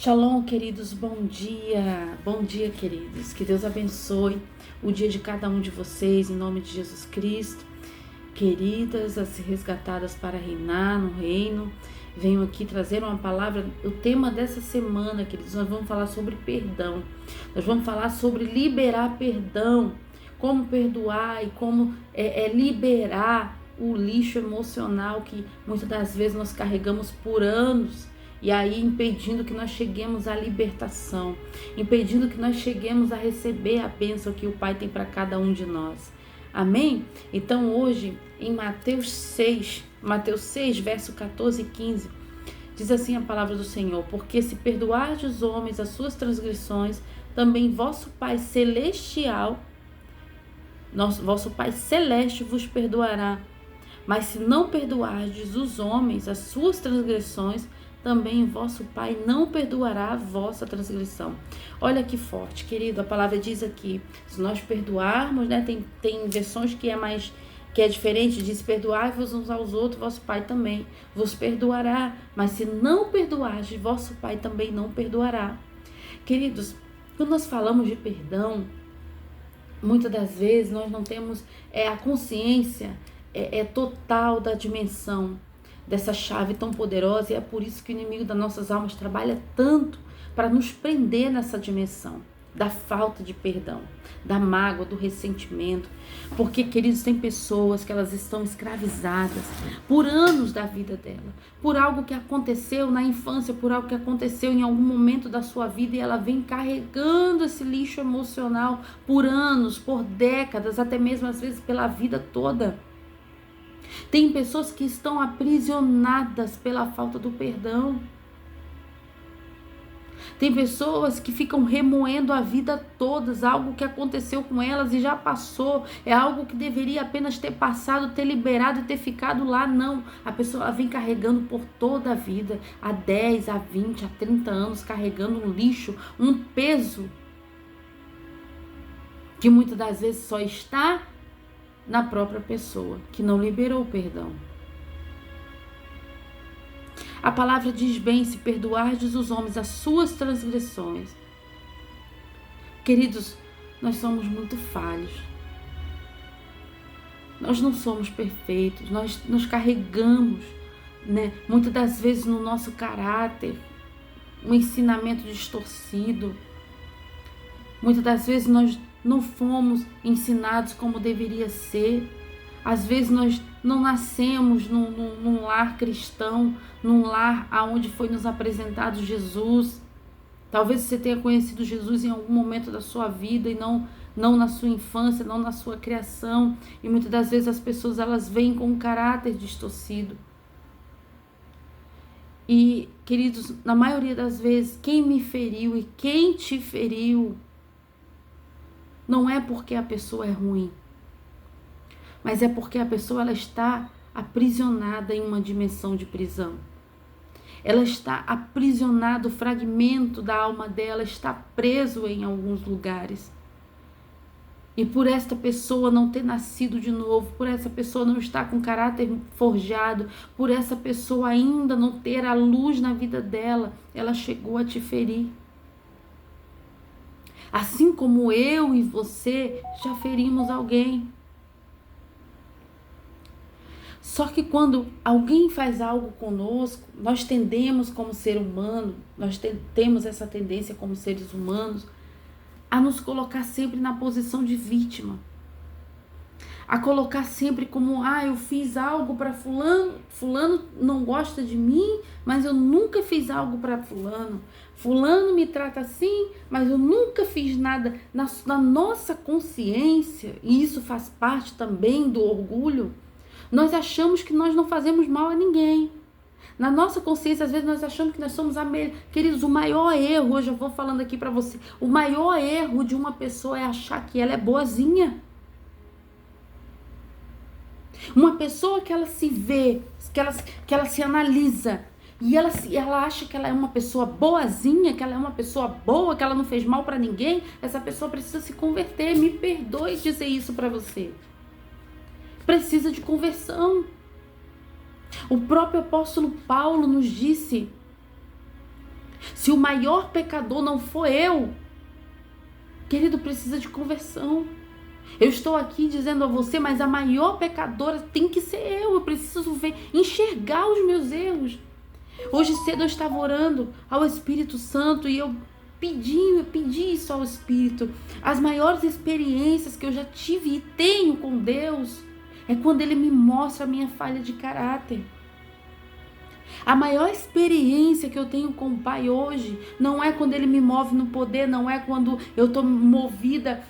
Shalom, queridos, bom dia. Bom dia, queridos. Que Deus abençoe o dia de cada um de vocês, em nome de Jesus Cristo. Queridas, as resgatadas para reinar no reino, venho aqui trazer uma palavra. O tema dessa semana, queridos, nós vamos falar sobre perdão. Nós vamos falar sobre liberar perdão, como perdoar e como liberar o lixo emocional que muitas das vezes nós carregamos por anos. E aí impedindo que nós cheguemos à libertação, impedindo que nós cheguemos a receber a bênção que o Pai tem para cada um de nós. Amém? Então hoje, em Mateus 6, verso 14 e 15, diz assim a palavra do Senhor: porque se perdoardes os homens as suas transgressões, também vosso Pai Celestial, vosso Pai Celeste vos perdoará. Mas se não perdoardes os homens as suas transgressões, também vosso Pai não perdoará a vossa transgressão. Olha que forte, querido. A palavra diz aqui, se nós perdoarmos, né? Tem versões que é diferente, diz: perdoai-vos uns aos outros, vosso Pai também vos perdoará. Mas se não perdoardes, vosso Pai também não perdoará. Queridos, quando nós falamos de perdão, muitas das vezes nós não temos a consciência total da dimensão dessa chave tão poderosa, e é por isso que o inimigo das nossas almas trabalha tanto para nos prender nessa dimensão da falta de perdão, da mágoa, do ressentimento. Porque, queridos, tem pessoas que elas estão escravizadas por anos da vida dela, por algo que aconteceu na infância, por algo que aconteceu em algum momento da sua vida, e ela vem carregando esse lixo emocional por anos, por décadas, até mesmo às vezes pela vida toda. Tem pessoas que estão aprisionadas pela falta do perdão. Tem pessoas que ficam remoendo a vida toda, algo que aconteceu com elas e já passou. É algo que deveria apenas ter passado, ter liberado e ter ficado lá. Não, a pessoa vem carregando por toda a vida, há 10, há 20, há 30 anos, carregando um lixo, um peso, que muitas das vezes só está na própria pessoa, que não liberou o perdão. A palavra diz bem: se perdoardes os homens as suas transgressões. Queridos, nós somos muito falhos. Nós não somos perfeitos. Nós carregamos, né, muitas das vezes no nosso caráter um ensinamento distorcido. Muitas das vezes nós não fomos ensinados como deveria ser. Às vezes nós não nascemos num lar cristão, num lar onde foi nos apresentado Jesus. Talvez você tenha conhecido Jesus em algum momento da sua vida e não na sua infância, não na sua criação. E muitas das vezes as pessoas elas vêm com um caráter distorcido. E, queridos, na maioria das vezes, quem me feriu e quem te feriu não é porque a pessoa é ruim, mas é porque a pessoa ela está aprisionada em uma dimensão de prisão. Ela está aprisionada, o fragmento da alma dela está preso em alguns lugares. E por esta pessoa não ter nascido de novo, por essa pessoa não estar com caráter forjado, por essa pessoa ainda não ter a luz na vida dela, ela chegou a te ferir. Assim como eu e você já ferimos alguém. Só que quando alguém faz algo conosco, nós tendemos como ser humano, nós temos essa tendência como seres humanos a nos colocar sempre na posição de vítima. A colocar sempre como: eu fiz algo para fulano, fulano não gosta de mim, mas eu nunca fiz algo para fulano. Fulano me trata assim, mas eu nunca fiz nada. Na nossa consciência, e isso faz parte também do orgulho, nós achamos que nós não fazemos mal a ninguém. Na nossa consciência, às vezes nós achamos que nós somos a melhor. Queridos, o maior erro, hoje eu vou falando aqui para você, o maior erro de uma pessoa é achar que ela é boazinha. Uma pessoa que ela se vê, que ela se analisa, e ela acha que ela é uma pessoa boazinha, que ela é uma pessoa boa, que ela não fez mal para ninguém, essa pessoa precisa se converter. Me perdoe dizer isso para você. Precisa de conversão. O próprio apóstolo Paulo nos disse: Se o maior pecador não for eu, querido, precisa de conversão. Eu estou aqui dizendo a você, mas a maior pecadora tem que ser eu. Eu preciso ver, enxergar os meus erros. Hoje cedo eu estava orando ao Espírito Santo e eu pedi isso ao Espírito. As maiores experiências que eu já tive e tenho com Deus é quando Ele me mostra a minha falha de caráter. A maior experiência que eu tenho com o Pai hoje não é quando Ele me move no poder, não é quando eu estou movida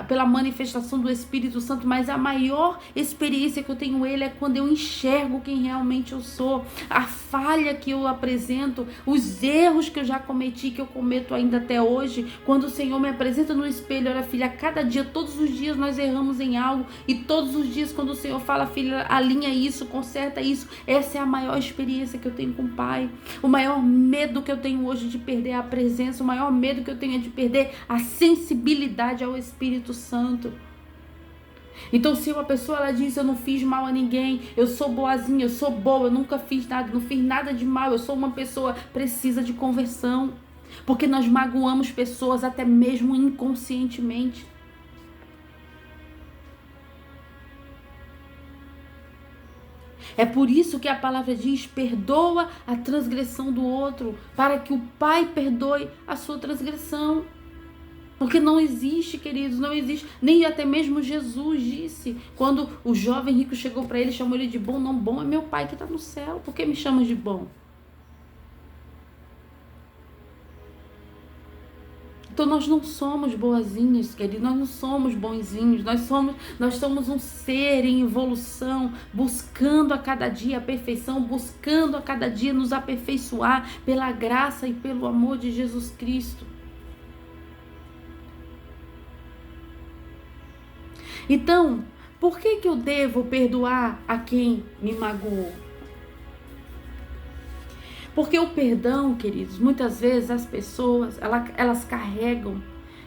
pela manifestação do Espírito Santo, mas a maior experiência que eu tenho Ele é quando eu enxergo quem realmente eu sou, a falha que eu apresento, os erros que eu já cometi, que eu cometo ainda até hoje. Quando o Senhor me apresenta no espelho, olha, filha, cada dia, todos os dias nós erramos em algo, e todos os dias quando o Senhor fala, filha, alinha isso, conserta isso, essa é a maior experiência que eu tenho com o Pai. O maior medo que eu tenho hoje de perder a presença, o maior medo que eu tenho é de perder a sensibilidade ao Espírito Santo. Então, se uma pessoa ela diz, eu não fiz mal a ninguém, eu sou boazinha, eu sou boa, eu nunca fiz nada, não fiz nada de mal, eu sou uma pessoa, precisa de conversão, porque nós magoamos pessoas até mesmo inconscientemente. É por isso que a palavra diz, perdoa a transgressão do outro, para que o Pai perdoe a sua transgressão. Porque não existe, queridos, não existe. Nem até mesmo Jesus disse, quando o jovem rico chegou para ele, chamou ele de bom, não, bom é meu Pai que está no céu. Por que me chama de bom? Então nós não somos boazinhos, queridos, nós não somos bonzinhos, nós somos um ser em evolução, buscando a cada dia a perfeição, buscando a cada dia nos aperfeiçoar pela graça e pelo amor de Jesus Cristo. Então, por que eu devo perdoar a quem me magoou? Porque o perdão, queridos, muitas vezes as pessoas, elas carregam,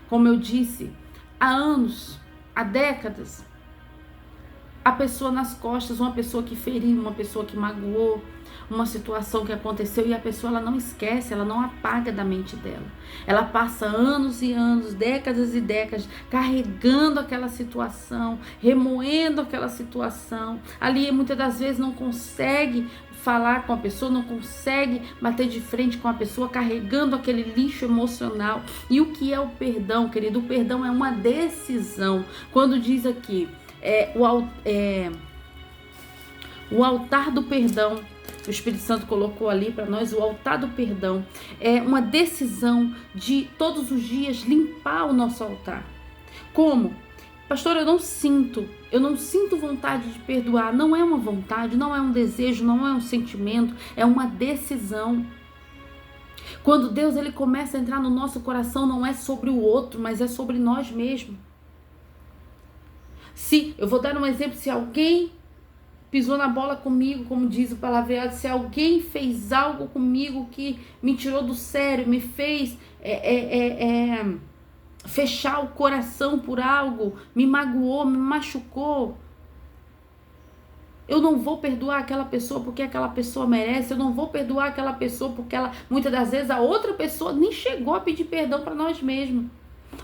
como eu disse, há anos, há décadas, a pessoa nas costas, uma pessoa que feriu, uma pessoa que magoou, uma situação que aconteceu, e a pessoa ela não esquece, ela não apaga da mente dela. Ela passa anos e anos, décadas e décadas, carregando aquela situação, remoendo aquela situação. Ali muitas das vezes não consegue falar com a pessoa, não consegue bater de frente com a pessoa, carregando aquele lixo emocional. E o que é o perdão, querido? O perdão é uma decisão. Quando diz aqui, o altar do perdão, o Espírito Santo colocou ali para nós, o altar do perdão é uma decisão de todos os dias limpar o nosso altar. Como? Pastor, eu não sinto vontade de perdoar. Não é uma vontade, não é um desejo, não é um sentimento, é uma decisão. Quando Deus ele começa a entrar no nosso coração, não é sobre o outro, mas é sobre nós mesmos. Eu vou dar um exemplo, se alguém pisou na bola comigo, como diz o palavreado, se alguém fez algo comigo que me tirou do sério, me fez fechar o coração por algo, me magoou, me machucou, eu não vou perdoar aquela pessoa porque aquela pessoa merece, eu não vou perdoar aquela pessoa porque muitas das vezes a outra pessoa nem chegou a pedir perdão para nós mesmos.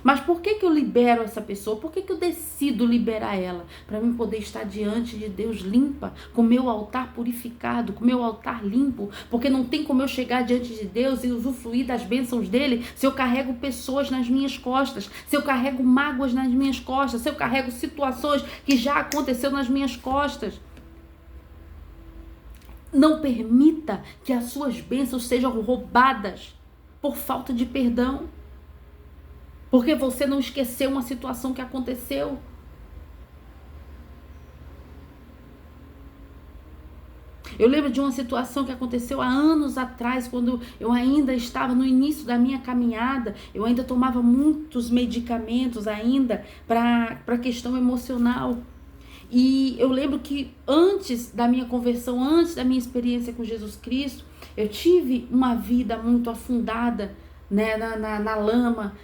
Mas por que eu libero essa pessoa? Por que eu decido liberar ela? Para mim poder estar diante de Deus limpa, com meu altar purificado, com meu altar limpo. Porque não tem como eu chegar diante de Deus e usufruir das bênçãos dele se eu carrego pessoas nas minhas costas, se eu carrego mágoas nas minhas costas, se eu carrego situações que já aconteceram nas minhas costas. Não permita que as suas bênçãos sejam roubadas por falta de perdão. Porque você não esqueceu uma situação que aconteceu. Eu lembro de uma situação que aconteceu há anos atrás, quando eu ainda estava no início da minha caminhada. Eu ainda tomava muitos medicamentos ainda para a questão emocional. E eu lembro que antes da minha conversão, antes da minha experiência com Jesus Cristo, eu tive uma vida muito afundada, né, na lama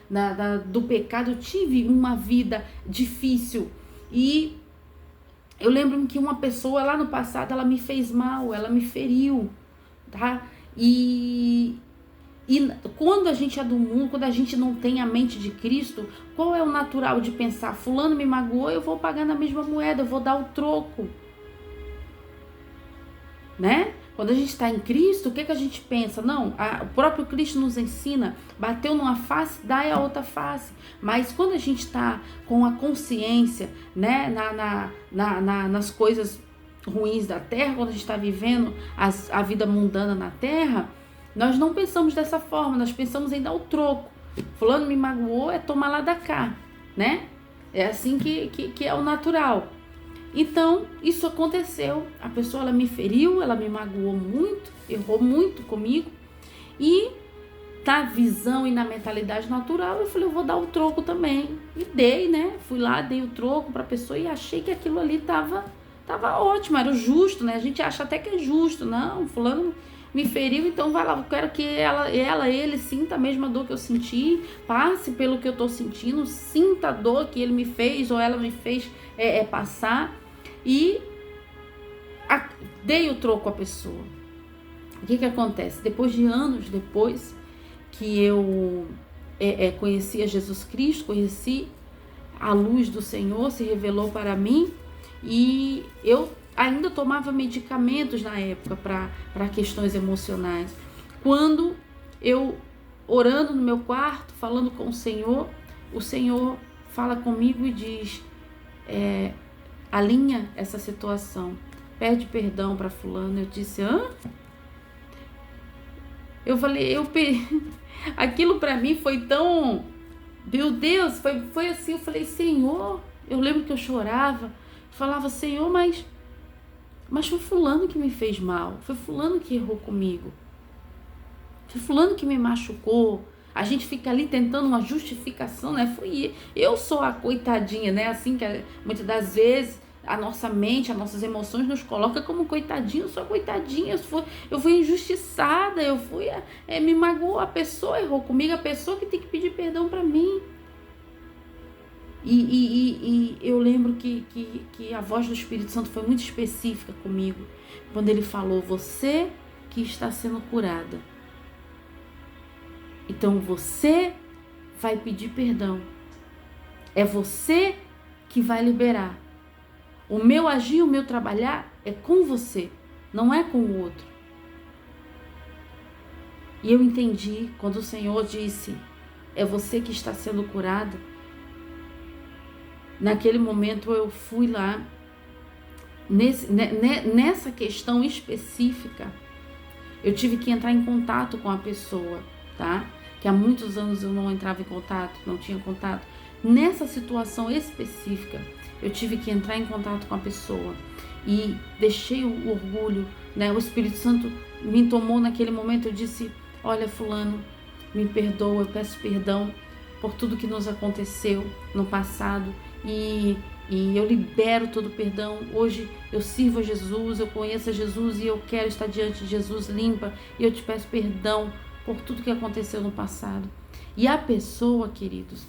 do pecado. Eu tive uma vida difícil. E eu lembro que uma pessoa lá no passado, ela me fez mal, ela me feriu, tá? E E quando a gente é do mundo, quando a gente não tem a mente de Cristo, qual é o natural de pensar? Fulano me magoou, eu vou pagar na mesma moeda, eu vou dar o troco. Né? Quando a gente está em Cristo, o que a gente pensa? Não, o próprio Cristo nos ensina, bateu numa face, dá a outra face. Mas quando a gente está com a consciência, né, nas coisas ruins da terra, quando a gente está vivendo a vida mundana na terra, nós não pensamos dessa forma, nós pensamos em dar o troco. Fulano me magoou, é tomar lá da cá, né? É assim que é o natural. Então, isso aconteceu. A pessoa, ela me feriu, ela me magoou muito, errou muito comigo. E na visão e na mentalidade natural, eu falei, eu vou dar o troco também. E dei, né? Fui lá, dei o troco pra pessoa e achei que aquilo ali tava ótimo, era o justo, né? A gente acha até que é justo. Não, fulano me feriu, então vai lá, eu quero que ele sinta a mesma dor que eu senti, passe pelo que eu tô sentindo, sinta a dor que ele me fez ou ela me fez passar, e dei o troco à pessoa. O que acontece? Depois de anos depois que eu conheci a Jesus Cristo, conheci a luz do Senhor, se revelou para mim, e eu ainda tomava medicamentos na época para questões emocionais. Quando eu, orando no meu quarto, falando com o Senhor fala comigo e diz, alinha essa situação, pede perdão para fulano. Eu disse, hã? Eu falei, aquilo para mim foi tão, meu Deus, foi assim, eu falei, Senhor, eu lembro que eu chorava, falava, Senhor, mas foi fulano que me fez mal, foi fulano que errou comigo, foi fulano que me machucou. A gente fica ali tentando uma justificação, né? Eu sou a coitadinha, né? Assim que muitas das vezes a nossa mente, as nossas emoções nos coloca como coitadinho, eu sou coitadinha, eu fui injustiçada, me magoou, a pessoa errou comigo, a pessoa que tem que pedir perdão para mim. E eu lembro que a voz do Espírito Santo foi muito específica comigo, quando ele falou, você que está sendo curada. Então você vai pedir perdão. É você que vai liberar. O meu agir, o meu trabalhar é com você, não é com o outro. E eu entendi quando o Senhor disse, é você que está sendo curada. Naquele momento eu fui lá, nessa questão específica, eu tive que entrar em contato com a pessoa, tá? Que há muitos anos eu não entrava em contato, não tinha contato. Nessa situação específica, eu tive que entrar em contato com a pessoa e deixei o orgulho, né? O Espírito Santo me tomou naquele momento, eu disse, olha fulano, me perdoa, eu peço perdão por tudo que nos aconteceu no passado e eu libero todo o perdão. Hoje eu sirvo a Jesus, eu conheço a Jesus e eu quero estar diante de Jesus limpa, e eu te peço perdão por tudo que aconteceu no passado. E a pessoa, queridos,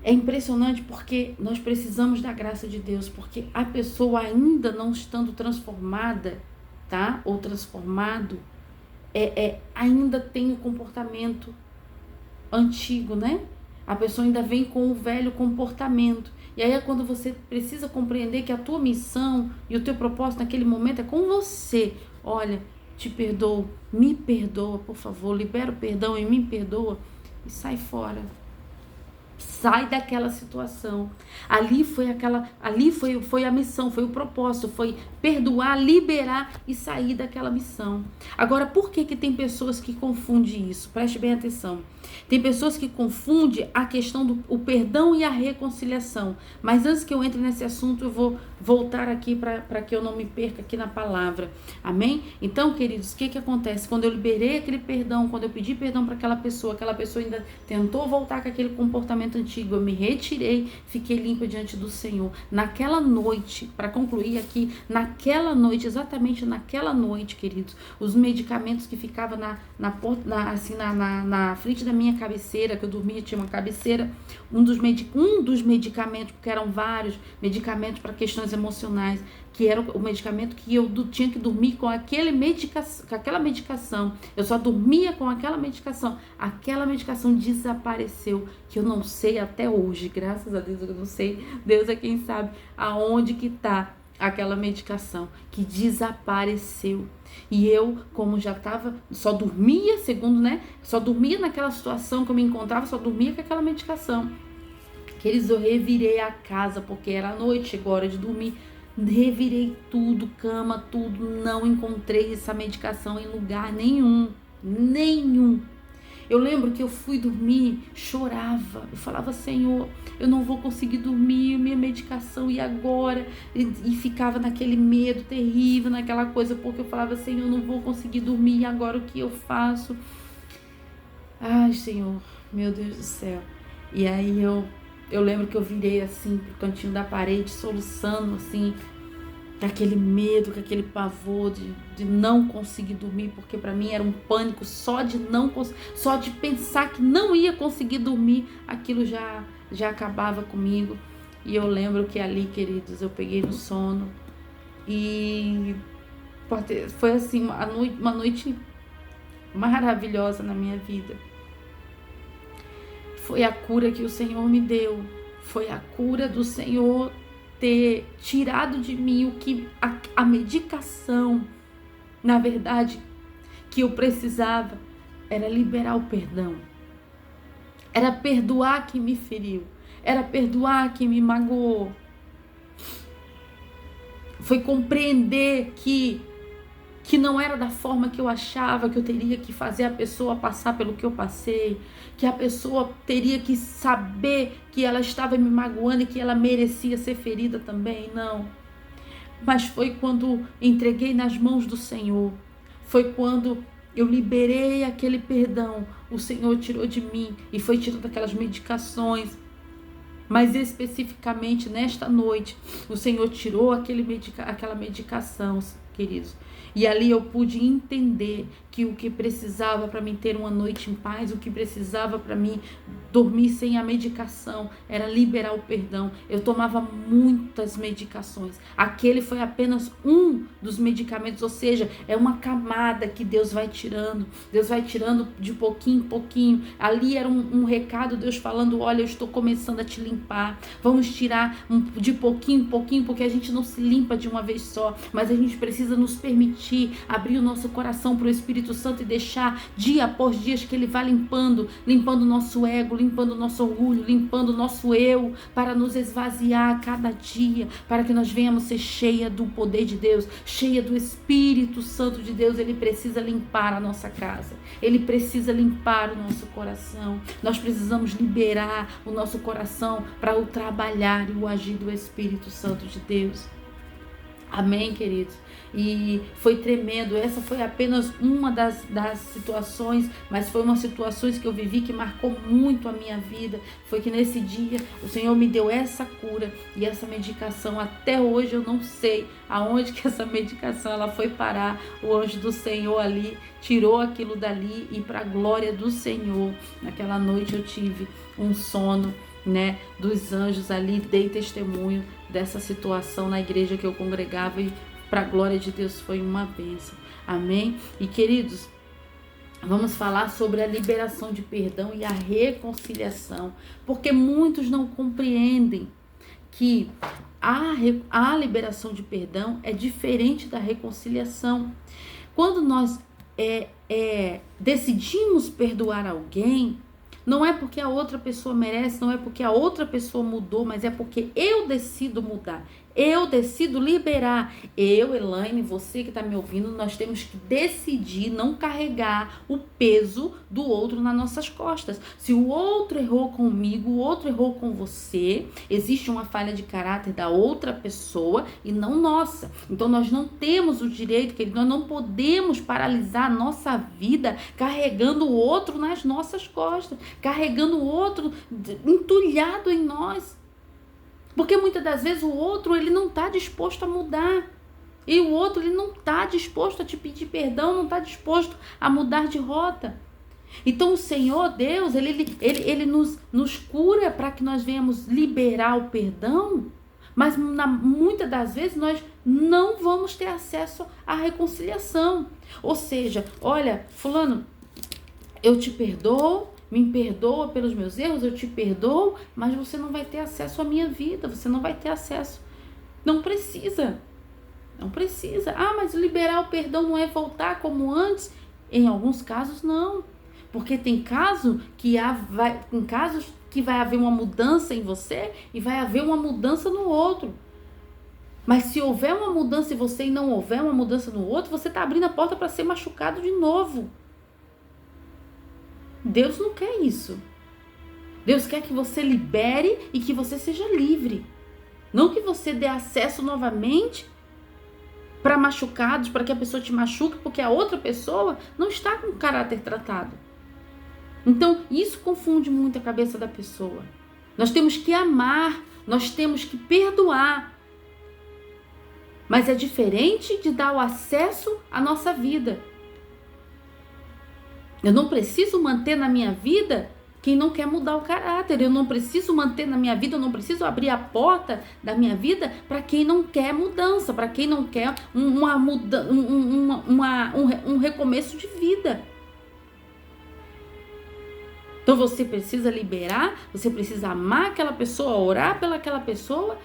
é impressionante porque nós precisamos da graça de Deus, porque a pessoa ainda não estando transformada, tá? Ou transformado, ainda tem o comportamento antigo, né? A pessoa ainda vem com o velho comportamento. E aí é quando você precisa compreender que a tua missão e o teu propósito naquele momento é com você. Olha, te perdoo, me perdoa, por favor, libera o perdão e me perdoa e sai fora. Sai daquela situação. Ali foi a missão, foi o propósito, foi perdoar, liberar e sair daquela missão. Agora, por que tem pessoas que confundem isso? Preste bem atenção. Tem pessoas que confundem a questão do perdão e a reconciliação. Mas antes que eu entre nesse assunto, eu vou voltar aqui para que eu não me perca aqui na palavra. Amém? Então, queridos, o que acontece? Quando eu liberei aquele perdão, quando eu pedi perdão para aquela pessoa ainda tentou voltar com aquele comportamento antigo, eu me retirei, fiquei limpa diante do Senhor. Naquela noite, para concluir aqui, naquela noite, exatamente naquela noite, queridos, os medicamentos que ficavam na frente da minha cabeceira, que eu dormia, tinha uma cabeceira, um dos medicamentos, porque eram vários medicamentos para questões emocionais, que era o medicamento que eu tinha que dormir com aquela medicação. Eu só dormia com aquela medicação. Aquela medicação desapareceu, que eu não sei até hoje, graças a Deus eu não sei, Deus é quem sabe aonde que tá aquela medicação, que desapareceu. E eu, como já estava, só dormia, segundo, só dormia naquela situação que eu me encontrava, só dormia com aquela medicação. Queridos, eu revirei a casa, porque era noite, chegou a hora de dormir. Revirei tudo, cama, tudo. Não encontrei essa medicação em lugar nenhum. Nenhum. Eu lembro que eu fui dormir, chorava. Eu falava, Senhor, eu não vou conseguir dormir, minha medicação, e agora? E ficava naquele medo terrível, naquela coisa, porque eu falava, Senhor, eu não vou conseguir dormir, e agora o que eu faço? Ai, Senhor, meu Deus do céu. E aí eu lembro que eu virei assim pro cantinho da parede, soluçando assim, com aquele medo, com aquele pavor de não conseguir dormir, porque para mim era um pânico só de pensar que não ia conseguir dormir, aquilo já acabava comigo. E eu lembro que ali, queridos, eu peguei no sono e foi assim uma noite maravilhosa na minha vida. Foi a cura que o Senhor me deu. Foi a cura do Senhor ter tirado de mim o que a medicação, na verdade, que eu precisava, era liberar o perdão. Era perdoar quem me feriu. Era perdoar quem me magoou. Foi compreender que não era da forma que eu achava que eu teria que fazer a pessoa passar pelo que eu passei, que a pessoa teria que saber que ela estava me magoando e que ela merecia ser ferida também, não. Mas foi quando entreguei nas mãos do Senhor, foi quando eu liberei aquele perdão, o Senhor tirou de mim e foi tirando aquelas medicações. Mas especificamente nesta noite, o Senhor tirou aquela medicação, queridos. E ali eu pude entender que o que precisava para mim ter uma noite em paz, o que precisava para mim dormir sem a medicação, era liberar o perdão. Eu tomava muitas medicações. Aquele foi apenas um dos medicamentos, ou seja, é uma camada que Deus vai tirando. Deus vai tirando de pouquinho em pouquinho. Ali era um recado, Deus falando, olha, eu estou começando a te limpar. Vamos tirar de pouquinho em pouquinho, porque a gente não se limpa de uma vez só, mas a gente precisa nos permitir abrir o nosso coração para o Espírito Santo e deixar dia após dia que Ele vá limpando o nosso ego, limpando o nosso orgulho, limpando o nosso eu, para nos esvaziar a cada dia, para que nós venhamos ser cheia do poder de Deus, cheia do Espírito Santo de Deus. Ele precisa limpar a nossa casa, Ele precisa limpar o nosso coração. Nós precisamos liberar o nosso coração para o trabalhar e o agir do Espírito Santo de Deus. Amém, queridos? E foi tremendo. Essa foi apenas uma das situações, mas foi uma situação que eu vivi que marcou muito a minha vida. Foi que nesse dia o Senhor me deu essa cura e essa medicação. Até hoje eu não sei aonde que essa medicação ela foi parar. O anjo do Senhor ali tirou aquilo dali, e para a glória do Senhor, naquela noite eu tive um sono, dos anjos ali. Dei testemunho dessa situação na igreja que eu congregava, e para a glória de Deus foi uma bênção. Amém? E queridos, vamos falar sobre a liberação de perdão e a reconciliação, porque muitos não compreendem que a liberação de perdão é diferente da reconciliação. Quando nós decidimos perdoar alguém, não é porque a outra pessoa merece, não é porque a outra pessoa mudou, mas é porque eu decido mudar. Eu decido liberar. Eu, Elaine, você que está me ouvindo, nós temos que decidir não carregar o peso do outro nas nossas costas. Se o outro errou comigo, o outro errou com você, existe uma falha de caráter da outra pessoa e não nossa. Então nós não temos o direito, querido, nós não podemos paralisar a nossa vida carregando o outro nas nossas costas, carregando o outro entulhado em nós. Porque muitas das vezes o outro, ele não está disposto a mudar. E o outro, ele não está disposto a te pedir perdão, não está disposto a mudar de rota. Então o Senhor Deus, ele nos cura para que nós venhamos liberar o perdão. Mas muitas das vezes nós não vamos ter acesso à reconciliação. Ou seja, olha, fulano, eu te perdoo, me perdoa pelos meus erros, eu te perdoo, mas você não vai ter acesso à minha vida, você não vai ter acesso. Não precisa. Não precisa. Ah, mas liberar o perdão não é voltar como antes? Em alguns casos, não. Porque tem casos que vai haver uma mudança em você e vai haver uma mudança no outro. Mas se houver uma mudança em você e não houver uma mudança no outro, você está abrindo a porta para ser machucado de novo. Deus não quer isso. Deus quer que você libere e que você seja livre. Não que você dê acesso novamente para machucados, para que a pessoa te machuque, porque a outra pessoa não está com caráter tratado. Então, isso confunde muito a cabeça da pessoa. Nós temos que amar, nós temos que perdoar. Mas é diferente de dar o acesso à nossa vida. Eu não preciso manter na minha vida quem não quer mudar o caráter. Eu não preciso manter na minha vida, eu não preciso abrir a porta da minha vida para quem não quer mudança, para quem não quer um recomeço de vida. Então você precisa liberar, você precisa amar aquela pessoa, orar pelaquela pessoa,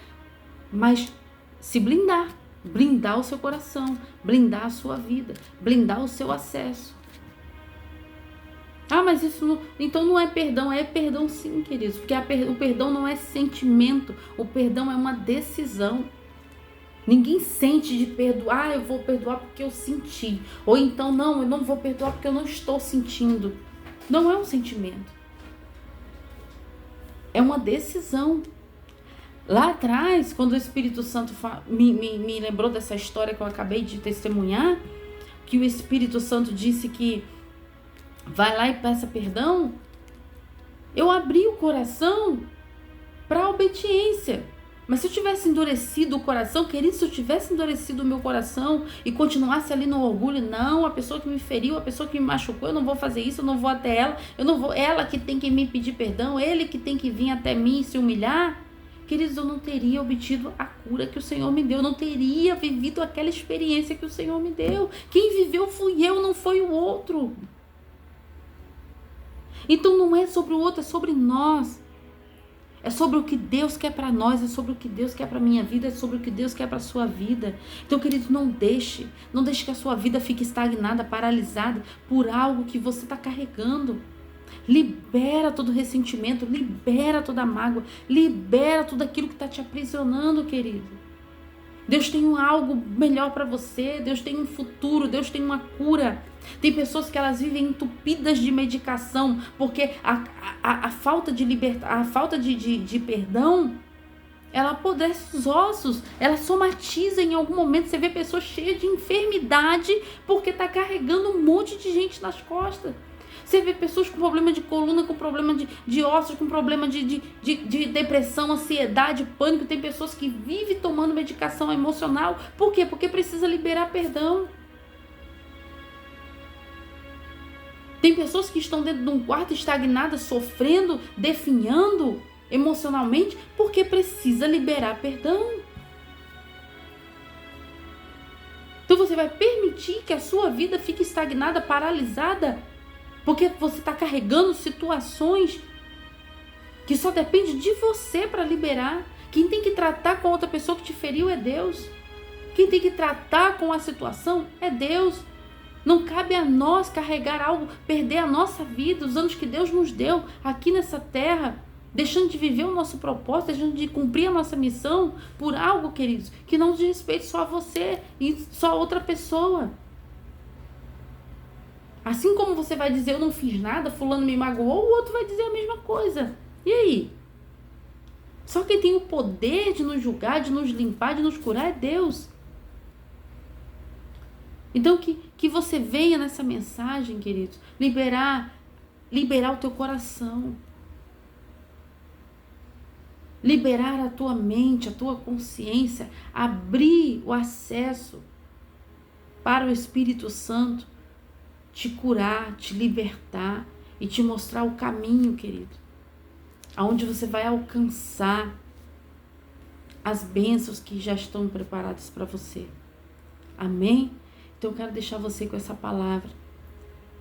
mas se blindar. Blindar o seu coração, blindar a sua vida, blindar o seu acesso. Ah, mas isso não, então não é perdão. É perdão sim, queridos, porque o perdão não é sentimento, o perdão é uma decisão. Ninguém sente de perdoar, eu vou perdoar porque eu senti, ou então não, eu não vou perdoar porque eu não estou sentindo. Não é um sentimento, é uma decisão. Lá atrás, quando o Espírito Santo me lembrou dessa história que eu acabei de testemunhar, que o Espírito Santo disse que vai lá e peça perdão, eu abri o coração para a obediência. Mas se eu tivesse endurecido o coração, querido, se eu tivesse endurecido o meu coração e continuasse ali no orgulho, não, a pessoa que me feriu, a pessoa que me machucou, eu não vou fazer isso, eu não vou até ela, ela que tem que me pedir perdão, ele que tem que vir até mim e se humilhar, queridos, eu não teria obtido a cura que o Senhor me deu, eu não teria vivido aquela experiência que o Senhor me deu. Quem viveu fui eu, não foi o outro. Então não é sobre o outro, é sobre nós. É sobre o que Deus quer para nós, é sobre o que Deus quer para a minha vida, é sobre o que Deus quer para a sua vida. Então, querido, não deixe que a sua vida fique estagnada, paralisada por algo que você está carregando. Libera todo ressentimento, libera toda mágoa, libera tudo aquilo que está te aprisionando, querido. Deus tem algo melhor para você, Deus tem um futuro, Deus tem uma cura. Tem pessoas que elas vivem entupidas de medicação, porque a falta de perdão, ela apodrece os ossos, ela somatiza em algum momento. Você vê pessoas cheias de enfermidade, porque está carregando um monte de gente nas costas. Você vê pessoas com problema de coluna, com problema de ossos, com problema de depressão, ansiedade, pânico. Tem pessoas que vivem tomando medicação emocional. Por quê? Porque precisa liberar perdão. Tem pessoas que estão dentro de um quarto estagnadas, sofrendo, definhando emocionalmente, porque precisa liberar perdão. Então você vai permitir que a sua vida fique estagnada, paralisada, porque você está carregando situações que só depende de você para liberar. Quem tem que tratar com a outra pessoa que te feriu é Deus. Quem tem que tratar com a situação é Deus. Não cabe a nós carregar algo, perder a nossa vida, os anos que Deus nos deu aqui nessa terra, deixando de viver o nosso propósito, deixando de cumprir a nossa missão por algo, queridos, que não diz respeito só a você e só a outra pessoa. Assim como você vai dizer, eu não fiz nada, fulano me magoou, o outro vai dizer a mesma coisa. E aí? Só quem tem o poder de nos julgar, de nos limpar, de nos curar é Deus. Então que você venha nessa mensagem, queridos, liberar o teu coração. Liberar a tua mente, a tua consciência, abrir o acesso para o Espírito Santo te curar, te libertar e te mostrar o caminho, querido, aonde você vai alcançar as bênçãos que já estão preparadas para você. Amém? Então eu quero deixar você com essa palavra,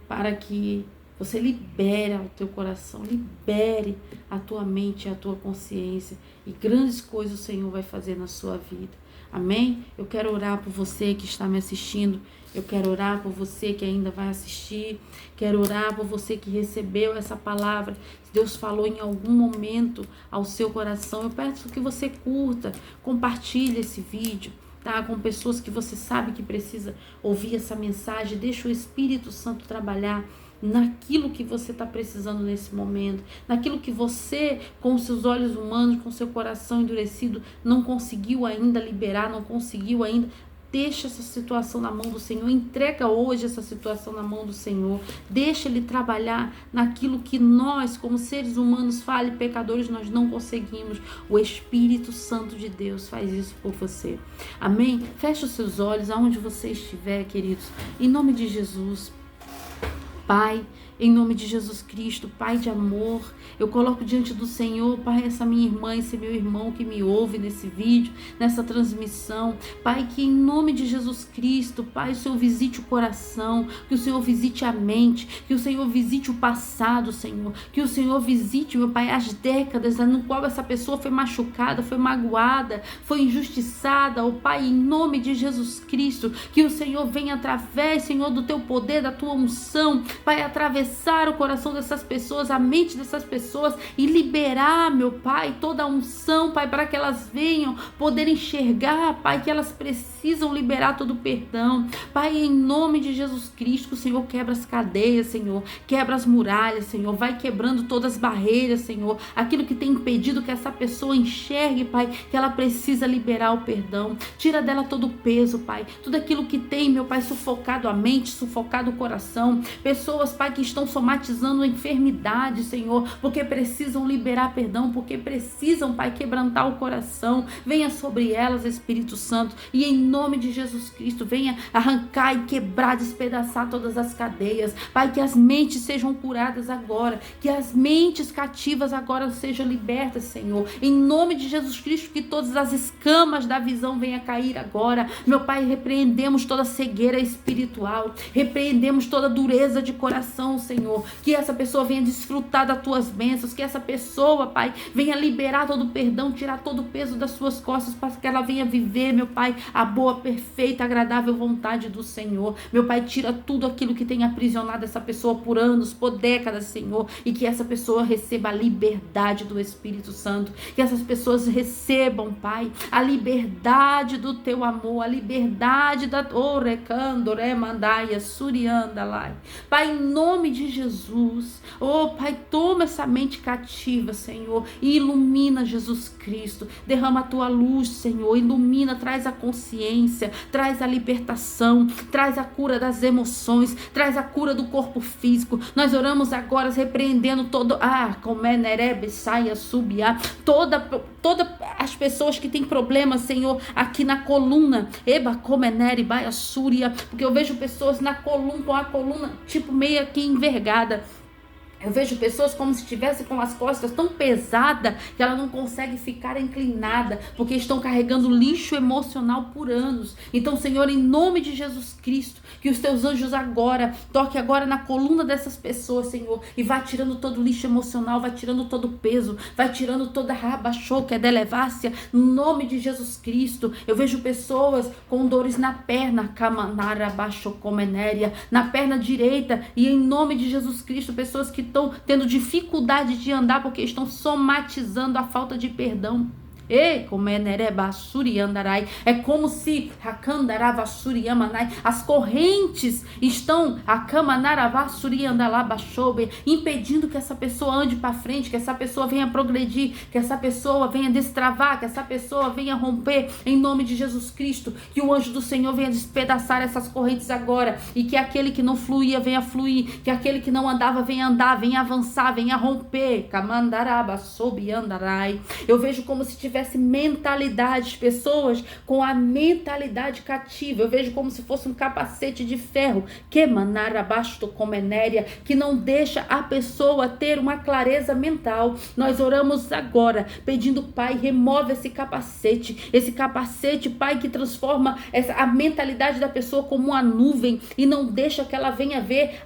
para que você libere o teu coração, libere a tua mente e a tua consciência, e grandes coisas o Senhor vai fazer na sua vida. Amém? Eu quero orar por você que está me assistindo, eu quero orar por você que ainda vai assistir, quero orar por você que recebeu essa palavra, Deus falou em algum momento ao seu coração. Eu peço que você curta, compartilhe esse vídeo, tá? Com pessoas que você sabe que precisa ouvir essa mensagem. Deixa o Espírito Santo trabalhar naquilo que você está precisando nesse momento, naquilo que você, com os seus olhos humanos, com o seu coração endurecido, não conseguiu ainda liberar, não conseguiu ainda. Deixa essa situação na mão do Senhor, entrega hoje essa situação na mão do Senhor, deixa Ele trabalhar naquilo que nós, como seres humanos, falhos, pecadores, nós não conseguimos. O Espírito Santo de Deus faz isso por você. Amém? Feche os seus olhos aonde você estiver, queridos, em nome de Jesus. Pai, em nome de Jesus Cristo, Pai de amor, eu coloco diante do Senhor, Pai, essa minha irmã, esse meu irmão que me ouve nesse vídeo, nessa transmissão. Pai, que em nome de Jesus Cristo, Pai, o Senhor visite o coração, que o Senhor visite a mente, que o Senhor visite o passado, Senhor, que o Senhor visite, meu Pai, as décadas no qual essa pessoa foi machucada, foi magoada, foi injustiçada. Oh, Pai, em nome de Jesus Cristo, que o Senhor venha através, Senhor, do Teu poder, da Tua unção, Pai, atravessar o coração dessas pessoas, a mente dessas pessoas e liberar, meu Pai, toda a unção, Pai, para que elas venham poder enxergar, Pai, que elas precisam liberar todo o perdão. Pai, em nome de Jesus Cristo, que o Senhor quebra as cadeias, Senhor, quebra as muralhas, Senhor, vai quebrando todas as barreiras, Senhor, aquilo que tem impedido que essa pessoa enxergue, Pai, que ela precisa liberar o perdão. Tira dela todo o peso, Pai, tudo aquilo que tem, meu Pai, sufocado a mente, sufocado o coração. Pessoas, Pai, que estão somatizando enfermidade, Senhor, porque precisam liberar perdão, porque precisam, Pai, quebrantar o coração. Venha sobre elas, Espírito Santo, e em nome de Jesus Cristo, venha arrancar e quebrar, despedaçar todas as cadeias. Pai, que as mentes sejam curadas agora, que as mentes cativas agora sejam libertas, Senhor. Em nome de Jesus Cristo, que todas as escamas da visão venham cair agora. Meu Pai, repreendemos toda cegueira espiritual, repreendemos toda dureza de coração, Senhor, que essa pessoa venha desfrutar das tuas bênçãos, que essa pessoa, Pai, venha liberar todo o perdão, tirar todo o peso das suas costas, para que ela venha viver, meu Pai, a boa, perfeita, agradável vontade do Senhor. Meu Pai, tira tudo aquilo que tem aprisionado essa pessoa por anos, por décadas, Senhor, e que essa pessoa receba a liberdade do Espírito Santo, que essas pessoas recebam, Pai, a liberdade do teu amor, a liberdade da Orecandoremandaya Suriandalai. Pai, em nome de Jesus, oh Pai, toma essa mente cativa, Senhor, e ilumina, Jesus Cristo, derrama a tua luz, Senhor, ilumina, traz a consciência, traz a libertação, traz a cura das emoções, traz a cura do corpo físico. Nós oramos agora repreendendo toda as pessoas que têm problemas, Senhor, aqui na coluna, porque eu vejo pessoas na coluna, com a coluna tipo meio aqui envergada. Eu vejo pessoas como se estivessem com as costas tão pesadas que ela não consegue ficar inclinada, porque estão carregando lixo emocional por anos. Então, Senhor, em nome de Jesus Cristo, que os teus anjos agora, toque agora na coluna dessas pessoas, Senhor, e vá tirando todo o lixo emocional, vai tirando todo o peso, vai tirando toda a rabachoca, delevácia, em nome de Jesus Cristo. Eu vejo pessoas com dores na perna, na perna direita, e em nome de Jesus Cristo, pessoas que estão tendo dificuldade de andar porque estão somatizando a falta de perdão. É como se as correntes estão impedindo que essa pessoa ande para frente, que essa pessoa venha progredir, que essa pessoa venha destravar, que essa pessoa venha romper. Em nome de Jesus Cristo, que o anjo do Senhor venha despedaçar essas correntes agora, e que aquele que não fluía venha fluir, que aquele que não andava venha andar, venha avançar, venha romper. Eu vejo como se tivesse estabelece mentalidades, pessoas com a mentalidade cativa. Eu vejo como se fosse um capacete de ferro, que manarabasto comenéria, que não deixa a pessoa ter uma clareza mental. Nós oramos agora, pedindo, Pai, remove esse capacete, Pai, que transforma a mentalidade da pessoa como uma nuvem e não deixa que ela venha ver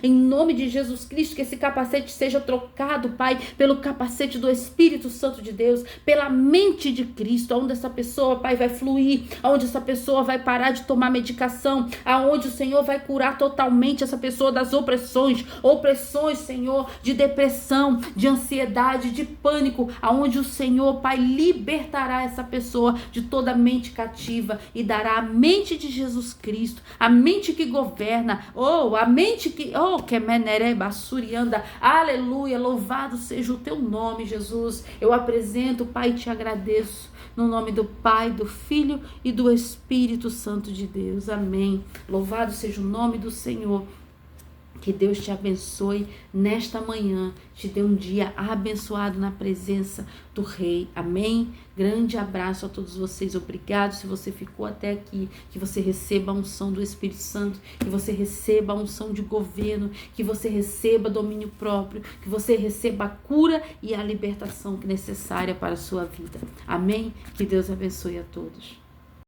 em nome de Jesus Cristo, que esse capacete seja trocado, Pai, pelo capacete do Espírito Santo de Deus, pela mente de Cristo, onde essa pessoa, Pai, vai fluir, onde essa pessoa vai parar de tomar medicação, aonde o Senhor vai curar totalmente essa pessoa das opressões, Senhor, de depressão, de ansiedade, de pânico, aonde o Senhor, Pai, libertará essa pessoa de toda mente cativa e dará a mente de Jesus Cristo, a mente que governa, a mente que menereba surianda, aleluia, louvado seja o teu nome, Jesus. Eu apresento, Pai, e te agradeço, no nome do Pai, do Filho e do Espírito Santo de Deus, amém. Louvado seja o nome do Senhor. Que Deus te abençoe nesta manhã, te dê um dia abençoado na presença do Rei, amém? Grande abraço a todos vocês, obrigado se você ficou até aqui, que você receba a unção do Espírito Santo, que você receba a unção de governo, que você receba domínio próprio, que você receba a cura e a libertação necessária para a sua vida, amém? Que Deus abençoe a todos.